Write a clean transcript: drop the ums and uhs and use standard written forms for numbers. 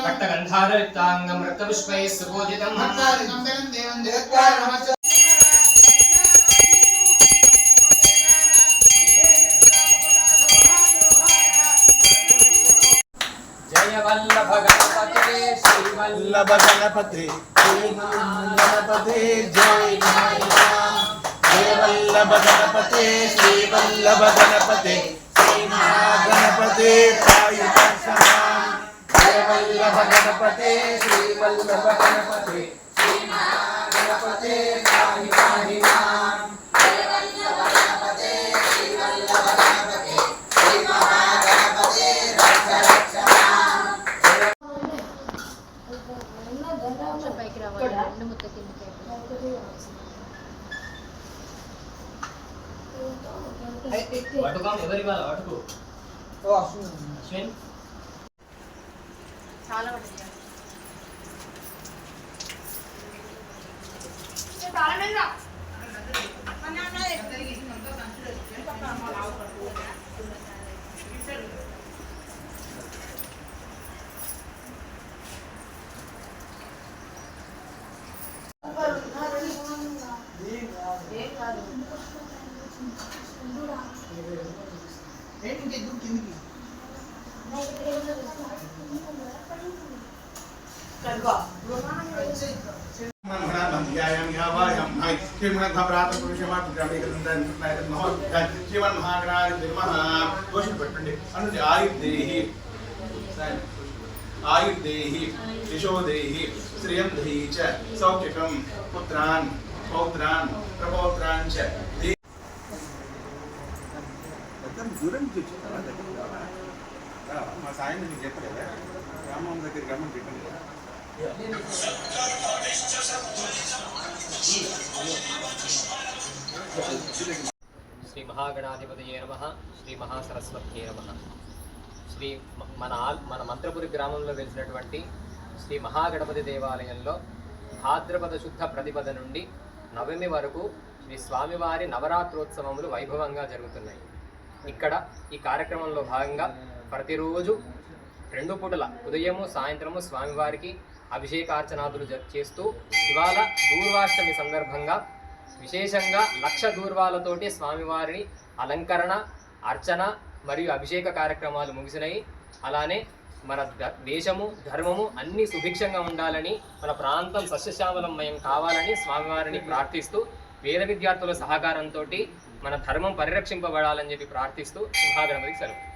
पट्टगन्धाधरिक्ताङ्गं रक्तपुष्पैः सुपूजितं जय वल्लभ गणपते श्री वल्लभ गणपते जय जय वल्लभ गणपते श्री वल्लभ गणपते श्री महागणपते जय वल्लभ गणपते श्री वल्लभ गणपते श्री महागणपते पाहि पाहि मां जय वल्लभ गणपते श्री वल्लभ गणपते श्री महागणपते रक्ष रक्ष పైకి రావాలి రెండు ముత్త కిందకి వటుగా ఎవరి వాళ్ళ వటుకు ఓ అశ్విన్ చాలా వటుగా ఏ తాళమేంద్ర అన్న తిరిగి మనతో కన్సిడర్ చేయండి పక్కన మా లావు పట్టుకో आयुर्देहि यशोदेहि श्रियं देहि च सौख्यकं पुत्रान् पौत्रान् प्रपौत्रान् च దూరం చూస్తారా మా సాయం నీకు చెప్పలేదా రామం దగ్గరికి రమ్మని చెప్పండి శ్రీ మహాగణాధిపతయే నమః శ్రీ మహాసరస్వత్యే నమః శ్రీ మన మంత్రపురి గ్రామంలో వెలిసినటువంటి శ్రీ మహాగణపతి దేవాలయంలో భాద్రపద శుద్ధ ప్రతిపద నుండి నవమి వరకు శ్రీ స్వామివారి నవరాత్రోత్సవములు వైభవంగా జరుగుతున్నాయి. ఇక్కడ ఈ కార్యక్రమంలో భాగంగా ప్రతిరోజు 2 పూటల ఉదయము సాయంత్రము స్వామివారికి అభిషేకార్చనాదులు చేస్తూ ఇవాళ దూర్వాష్టమి సందర్భంగా విశేషంగా 1,00,000 దూర్వాలతోటి స్వామివారిని అలంకరణ అర్చన మరియు అభిషేక కార్యక్రమాలు ముగిసినాయి. అలానే మన దేశము ధర్మము అన్ని సుభిక్షంగా ఉండాలని మన ప్రాంతం సస్యశ్యామలమయం కావాలని స్వామివారిని ప్రార్థిస్తూ వేద విద్యార్థుల సహకారంతో మన ధర్మం పరిరక్షింపబడాలని చెప్పి ప్రార్థిస్తూ మహాగణపతికి సెలవు.